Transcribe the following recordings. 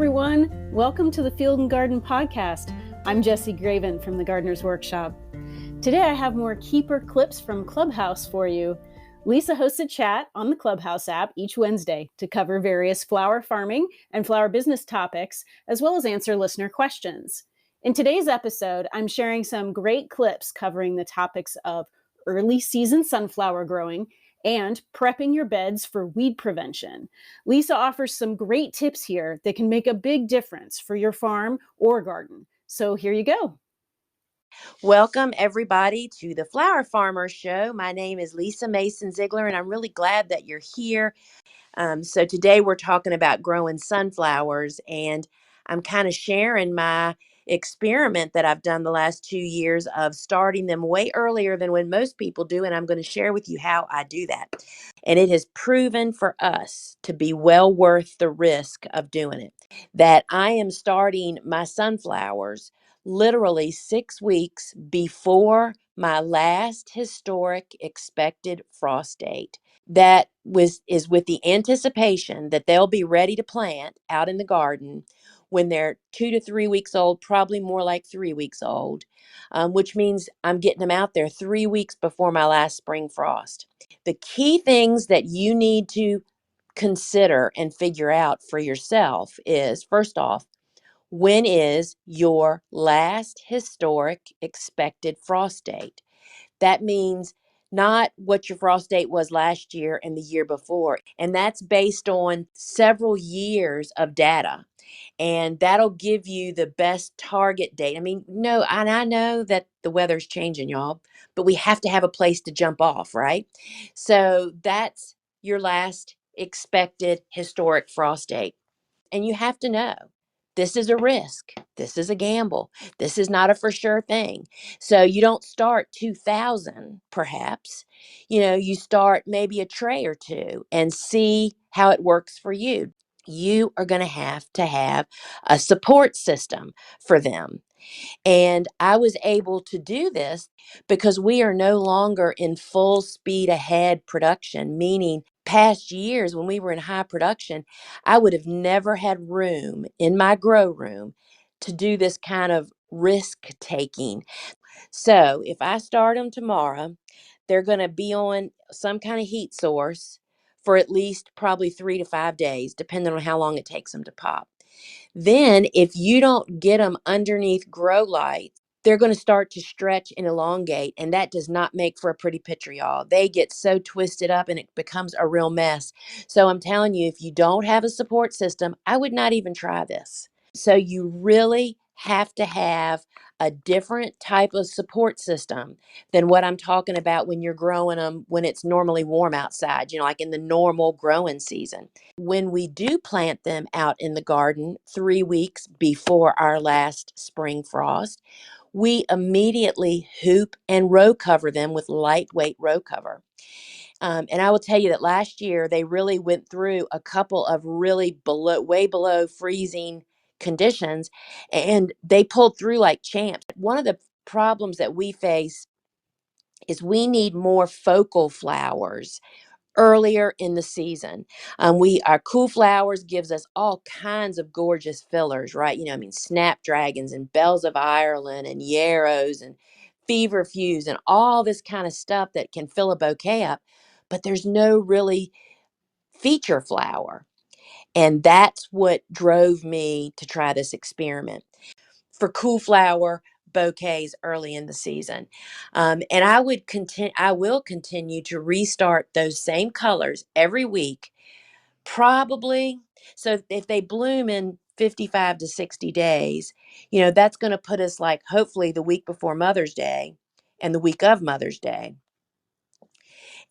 everyone. Welcome to the Field and Garden Podcast. I'm Jessie Graven from the Gardener's Workshop. Today I have more keeper clips from Clubhouse for you. Lisa hosts a chat on the Clubhouse app each Wednesday to cover various flower farming and flower business topics, as well as answer listener questions. In today's episode, I'm sharing some great clips covering the topics of early season sunflower growing and prepping your beds for weed prevention. Lisa offers some great tips here that can make a big difference for your farm or garden. So here you go. Welcome, everybody, to the Flower Farmer Show. My name is Lisa Mason Ziegler, and I'm really glad that you're here. So today we're talking about growing sunflowers, and I'm kind of sharing my experiment that I've done the last 2 years of starting them way earlier than when most people do, and I'm going to share with you how I do that. And it has proven for us to be well worth the risk of doing it. That I am starting my sunflowers literally 6 weeks before my last historic expected frost date. That is with the anticipation that they'll be ready to plant out in the garden when they're 2 to 3 weeks old, probably more like 3 weeks old, which means I'm getting them out there 3 weeks before my last spring frost. The key things that you need to consider and figure out for yourself is, first off, when is your last historic expected frost date? That means not what your frost date was last year and the year before. And that's based on several years of data. And that'll give you the best target date. I mean, no, and I know that the weather's changing, y'all, but we have to have a place to jump off, right? So that's your last expected historic frost date. And you have to know this is a risk. This is a gamble. This is not a for sure thing. So you don't start 2000, perhaps. You start maybe a tray or two and see how it works for you. You are going to have a support system for them. And I was able to do this because we are no longer in full speed ahead production, meaning past years when we were in high production, I would have never had room in my grow room to do this kind of risk taking. So if I start them tomorrow, they're going to be on some kind of heat source for at least probably 3 to 5 days, depending on how long it takes them to pop. Then, if you don't get them underneath grow lights, they're going to start to stretch and elongate, and that does not make for a pretty picture, y'all. They get so twisted up and it becomes a real mess. So I'm telling you, if you don't have a support system, I would not even try this. So you really have to have a different type of support system than what I'm talking about when you're growing them when it's normally warm outside, like in the normal growing season. When we do plant them out in the garden 3 weeks before our last spring frost, we immediately hoop and row cover them with lightweight row cover. And I will tell you that last year they really went through a couple of really way below freezing conditions, and they pulled through like champs. One of the problems that we face is we need more focal flowers earlier in the season. Our cool flowers gives us all kinds of gorgeous fillers, right? Snapdragons and bells of Ireland and yarrows and feverfews and all this kind of stuff that can fill a bouquet up, but there's no really feature flower. And that's what drove me to try this experiment for cool flower bouquets early in the season. And I will continue to restart those same colors every week, probably. So if they bloom in 55 to 60 days, that's going to put us like hopefully the week before Mother's Day and the week of Mother's Day.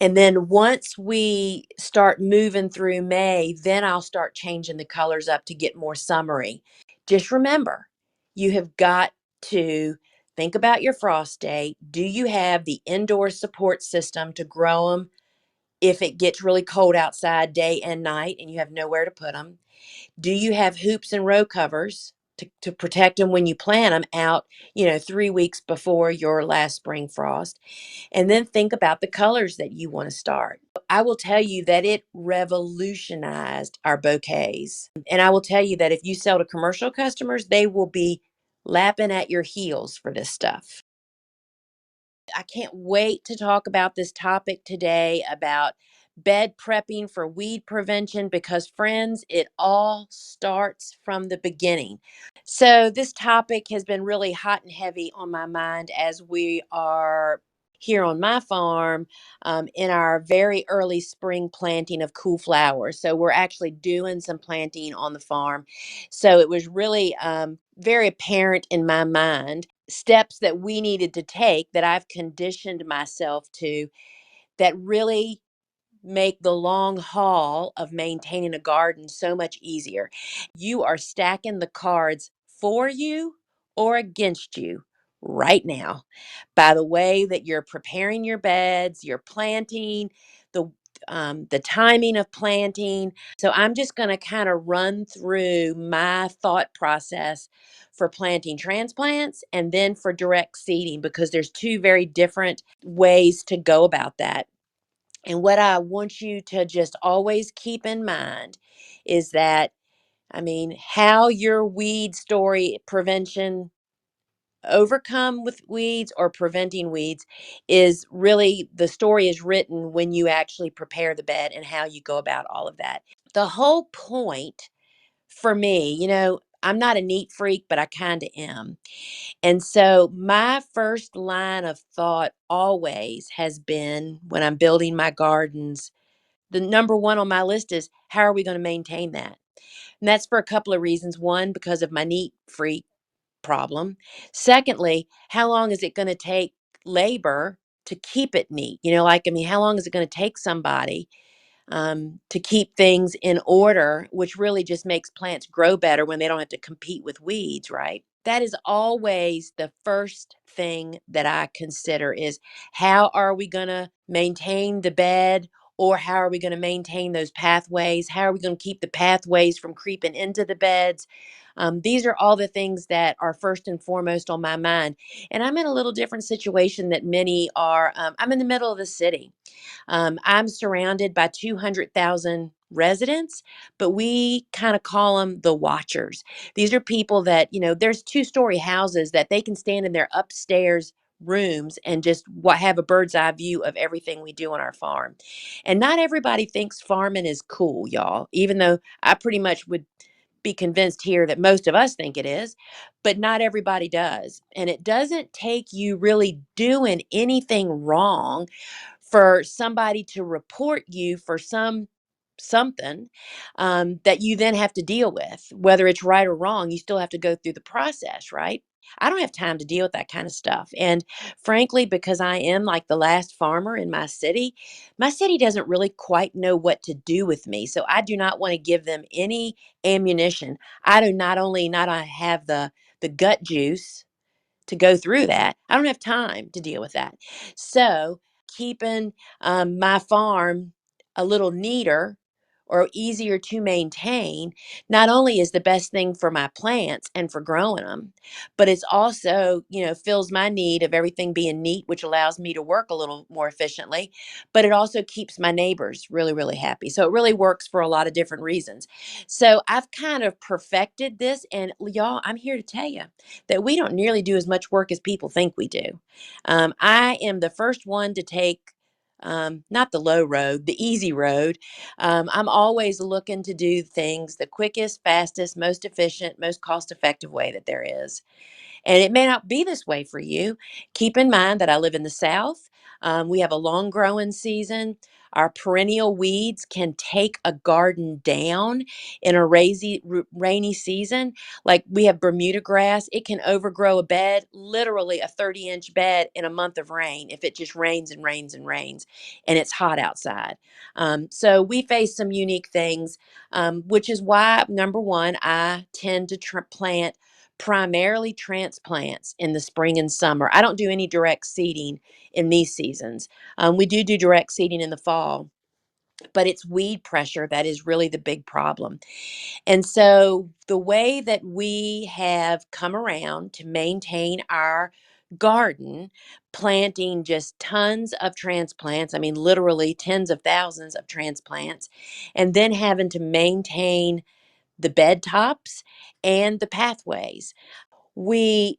And then once we start moving through May, then I'll start changing the colors up to get more summery. Just remember, you have got to think about your frost date. Do you have the indoor support system to grow them if it gets really cold outside day and night and you have nowhere to put them? Do you have hoops and row covers to protect them when you plant them out, 3 weeks before your last spring frost? And then think about the colors that you want to start. I will tell you that it revolutionized our bouquets. And I will tell you that if you sell to commercial customers, they will be lapping at your heels for this stuff. I can't wait to talk about this topic today about bed prepping for weed prevention because, friends, it all starts from the beginning. So, this topic has been really hot and heavy on my mind as we are here on my farm in our very early spring planting of cool flowers. So, we're actually doing some planting on the farm. So, it was really very apparent in my mind steps that we needed to take that I've conditioned myself to that really make the long haul of maintaining a garden so much easier. You are stacking the cards for you or against you right now by the way that you're preparing your beds, you're planting, the the timing of planting. So I'm just going to kind of run through my thought process for planting transplants and then for direct seeding because there's two very different ways to go about that. And what I want you to just always keep in mind is that, I mean, how your weed story prevention overcome with weeds or preventing weeds is really the story is written when you actually prepare the bed and how you go about all of that. The whole point for me, I'm not a neat freak, but I kind of am. And so my first line of thought always has been when I'm building my gardens, the number one on my list is how are we going to maintain that? And that's for a couple of reasons. One, because of my neat freak problem. Secondly, how long is it going to take labor to keep it neat? How long is it going to take somebody to keep things in order, which really just makes plants grow better when they don't have to compete with weeds, right? That is always the first thing that I consider is how are we going to maintain the bed or how are we going to maintain those pathways? How are we going to keep the pathways from creeping into the beds? These are all the things that are first and foremost on my mind. And I'm in a little different situation that many are. I'm in the middle of the city. I'm surrounded by 200,000 residents, but we kind of call them the watchers. These are people that, there's two-story houses that they can stand in their upstairs rooms and just have a bird's eye view of everything we do on our farm. And not everybody thinks farming is cool, y'all, even though I pretty much would be convinced here that most of us think it is, but not everybody does. And it doesn't take you really doing anything wrong for somebody to report you for something that you then have to deal with, whether it's right or wrong. You still have to go through the process, right? I don't have time to deal with that kind of stuff. And frankly, because I am like the last farmer in my city doesn't really quite know what to do with me. So I do not want to give them any ammunition. I do not only not have the gut juice to go through that. I don't have time to deal with that. So, keeping my farm a little neater or easier to maintain not only is the best thing for my plants and for growing them, but it's also, fills my need of everything being neat, which allows me to work a little more efficiently, but it also keeps my neighbors really, really happy. So it really works for a lot of different reasons. So I've kind of perfected this. And y'all, I'm here to tell you that we don't nearly do as much work as people think we do. I am the first one to take not the low road, the easy road. I'm always looking to do things the quickest, fastest, most efficient, most cost effective way that there is. And it may not be this way for you. Keep in mind that I live in the South. We have a long growing season. Our perennial weeds can take a garden down in a rainy season. Like we have Bermuda grass, it can overgrow a bed, literally a 30-inch bed in a month of rain if it just rains and rains and rains and it's hot outside. So we face some unique things, which is why, number one, I tend to plant primarily transplants in the spring and summer. I don't do any direct seeding in these seasons. We do direct seeding in the fall, but it's weed pressure that is really the big problem. And so the way that we have come around to maintain our garden, planting just tons of transplants. I mean, literally tens of thousands of transplants, and then having to maintain the bed tops and the pathways. We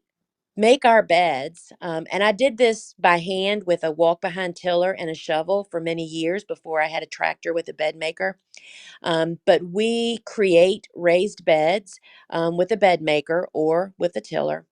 make our beds, and I did this by hand with a walk behind tiller and a shovel for many years before I had a tractor with a bed maker. But we create raised beds with a bed maker or with a tiller.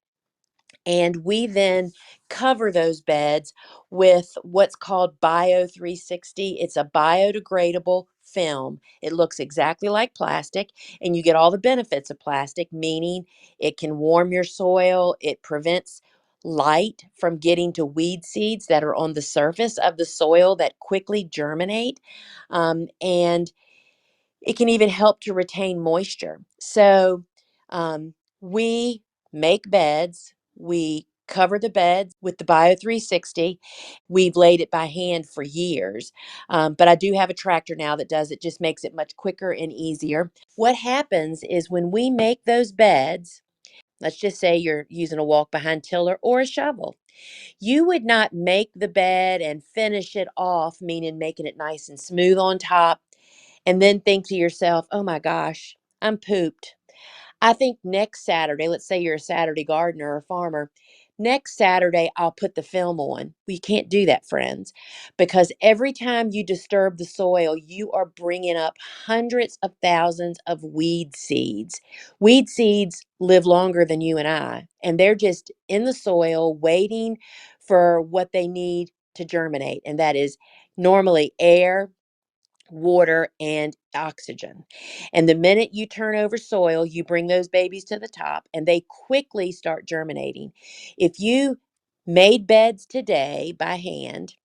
And we then cover those beds with what's called Bio 360. It's a biodegradable film. It looks exactly like plastic, and you get all the benefits of plastic, meaning it can warm your soil, it prevents light from getting to weed seeds that are on the surface of the soil that quickly germinate. And it can even help to retain moisture. So we make beds. We cover the beds with the Bio 360. We've laid it by hand for years. But I do have a tractor now that does it, just makes it much quicker and easier. What happens is when we make those beds, let's just say you're using a walk behind tiller or a shovel. You would not make the bed and finish it off, meaning making it nice and smooth on top, and then think to yourself, oh my gosh, I'm pooped. I think next Saturday, let's say you're a Saturday gardener or farmer, next Saturday I'll put the film on. Well, you can't do that, friends, because every time you disturb the soil, you are bringing up hundreds of thousands of weed seeds. Weed seeds live longer than you and I, and they're just in the soil waiting for what they need to germinate, and that is normally air, water, and oxygen. And the minute you turn over soil, you bring those babies to the top and they quickly start germinating. If you made beds today by hand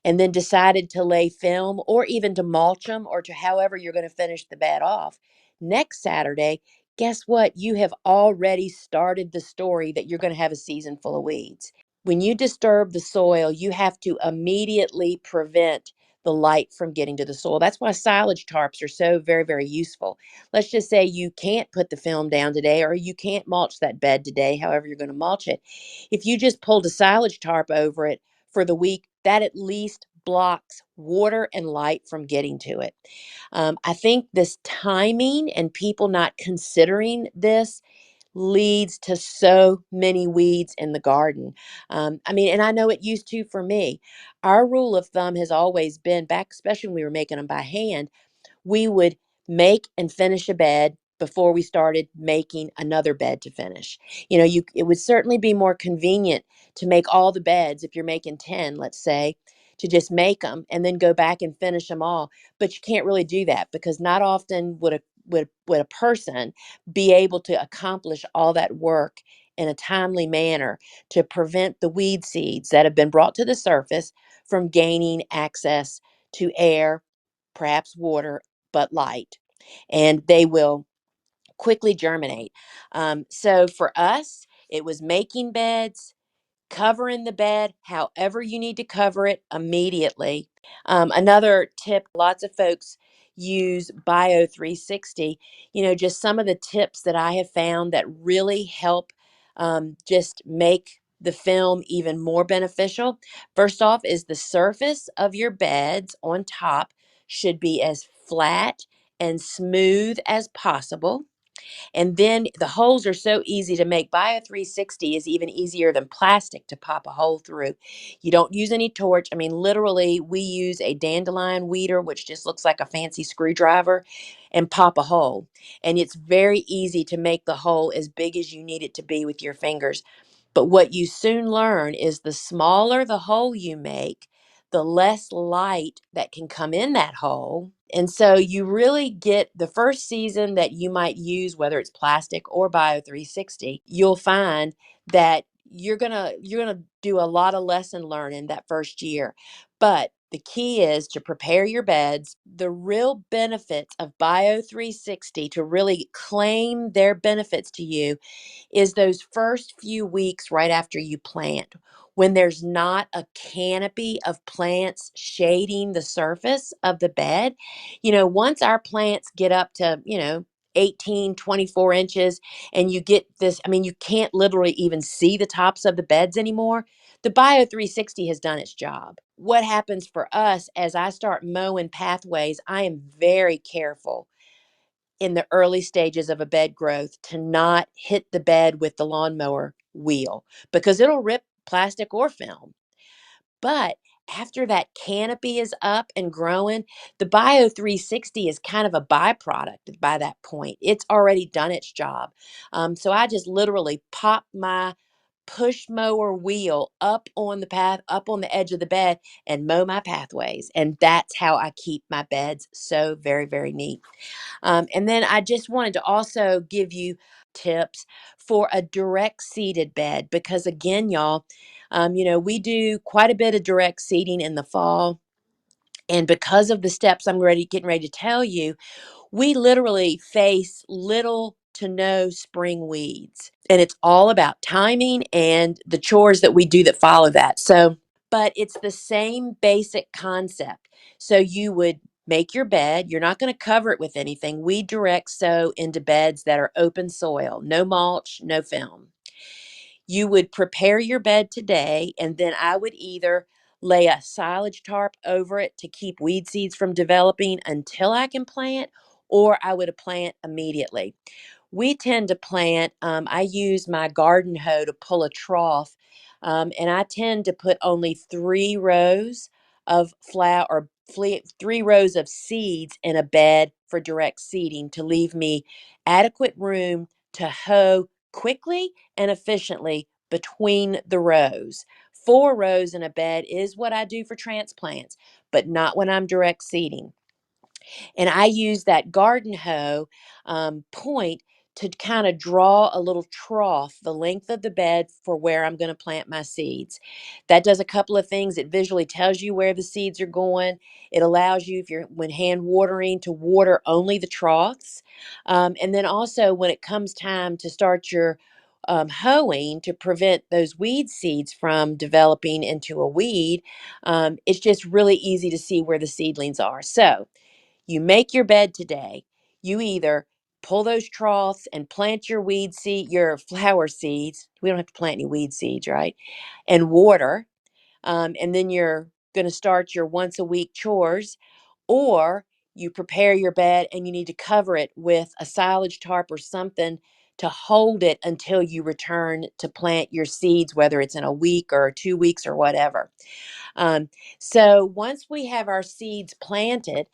and then decided to lay film or even to mulch them or to however you're going to finish the bed off, next Saturday, guess what? You have already started the story that you're going to have a season full of weeds. When you disturb the soil, you have to immediately prevent the light from getting to the soil. That's why silage tarps are so very, very useful. Let's just say you can't put the film down today or you can't mulch that bed today, however you're going to mulch it. If you just pulled a silage tarp over it for the week, that at least blocks water and light from getting to it. I think this timing and people not considering this leads to so many weeds in the garden. I mean, and I know it used to for me. Our rule of thumb has always been back, especially when we were making them by hand, we would make and finish a bed before we started making another bed to finish. You know, it would certainly be more convenient to make all the beds if you're making 10, let's say, to just make them and then go back and finish them all. But you can't really do that because not often would a person be able to accomplish all that work in a timely manner to prevent the weed seeds that have been brought to the surface from gaining access to air, perhaps water, but light, and they will quickly germinate. So for us, it was making beds, covering the bed however you need to cover it immediately. Another tip, lots of folks use Bio 360. You know, just some of the tips that I have found that really help just make the film even more beneficial. First off, is the surface of your beds on top should be as flat and smooth as possible. And then the holes are so easy to make. Bio 360 is even easier than plastic to pop a hole through. You don't use any torch. I mean, literally, we use a dandelion weeder, which just looks like a fancy screwdriver, and pop a hole. And it's very easy to make the hole as big as you need it to be with your fingers. But what you soon learn is the smaller the hole you make, the less light that can come in that hole. And so you really get the first season that you might use, whether it's plastic or Bio 360, you'll find that you're gonna do a lot of lesson learning that first year. But the key is to prepare your beds. The real benefits of Bio 360 to really claim their benefits to you is those first few weeks right after you plant, when there's not a canopy of plants shading the surface of the bed. You know, once our plants get up to, 18, 24 inches, and you get this, I mean, you can't literally even see the tops of the beds anymore. The Bio 360 has done its job. What happens for us as I start mowing pathways, I am very careful in the early stages of a bed growth to not hit the bed with the lawnmower wheel because it'll rip plastic or film. But after that canopy is up and growing, the Bio 360 is kind of a byproduct by that point. It's already done its job. So I just literally pop my push mower wheel up on the path, up on the edge of the bed and mow my pathways. And that's how I keep my beds so very, very neat. And then I just wanted to also give you tips for a direct seeded bed because again, y'all, we do quite a bit of direct seeding in the fall. And because of the steps getting ready to tell you, we literally face little to no spring weeds. And it's all about timing and the chores that we do that follow that. But it's the same basic concept. So you would make your bed. You're not going to cover it with anything. We direct sow into beds that are open soil, no mulch, no film. You would prepare your bed today, and then I would either lay a silage tarp over it to keep weed seeds from developing until I can plant, or I would plant immediately. We tend to plant, I use my garden hoe to pull a trough, and I tend to put only 3 rows of three rows of seeds in a bed for direct seeding to leave me adequate room to hoe quickly and efficiently between the rows. 4 rows in a bed is what I do for transplants, but not when I'm direct seeding. And I use that garden hoe point to kind of draw a little trough the length of the bed for where I'm going to plant my seeds. That does a couple of things. It visually tells you where the seeds are going. It allows you, when hand watering, to water only the troughs. And then also when it comes time to start your hoeing to prevent those weed seeds from developing into a weed, it's just really easy to see where the seedlings are. So you make your bed today. You either pull those troughs and plant your flower seeds. We don't have to plant any weed seeds, right? And water. And then you're going to start your once a week chores, or you prepare your bed and you need to cover it with a silage tarp or something to hold it until you return to plant your seeds, whether it's in a week or 2 weeks or whatever. So once we have our seeds planted,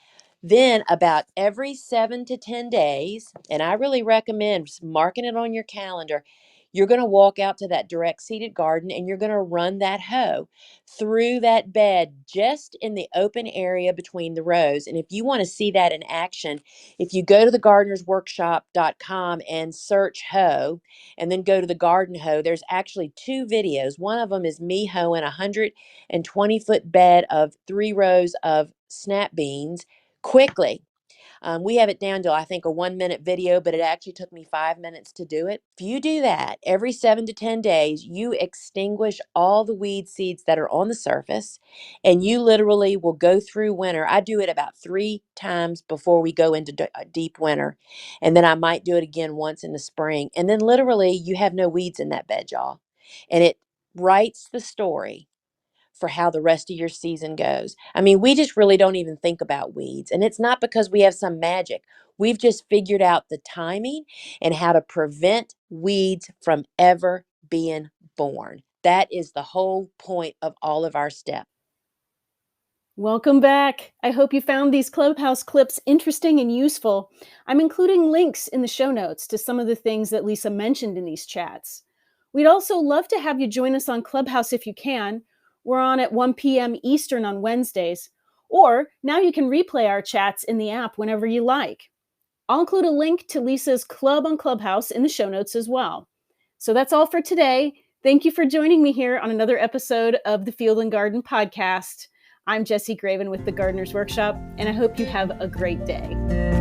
then about every 7 to 10 days, and I really recommend marking it on your calendar, you're going to walk out to that direct seeded garden and you're going to run that hoe through that bed just in the open area between the rows. And if you want to see that in action, if you go to thegardenersworkshop.com and search hoe and then go to the garden hoe, there's actually 2 videos. One of them is me hoeing 120-foot bed of 3 rows of snap beans quickly. We have it down to, I think, a 1-minute video, but it actually took me 5 minutes to do it. If you do that every 7 to 10 days, you extinguish all the weed seeds that are on the surface, and you literally will go through winter. I do it about 3 times before we go into deep winter, and then I might do it again once in the spring. And then literally you have no weeds in that bed, y'all. And it writes the story for how the rest of your season goes. I mean, we just really don't even think about weeds. And it's not because we have some magic. We've just figured out the timing and how to prevent weeds from ever being born. That is the whole point of all of our steps. Welcome back. I hope you found these Clubhouse clips interesting and useful. I'm including links in the show notes to some of the things that Lisa mentioned in these chats. We'd also love to have you join us on Clubhouse if you can. We're on at 1 p.m. Eastern on Wednesdays. Or now you can replay our chats in the app whenever you like. I'll include a link to Lisa's club on Clubhouse in the show notes as well. So that's all for today. Thank you for joining me here on another episode of the Field and Garden Podcast. I'm Jessie Graven with the Gardener's Workshop, and I hope you have a great day.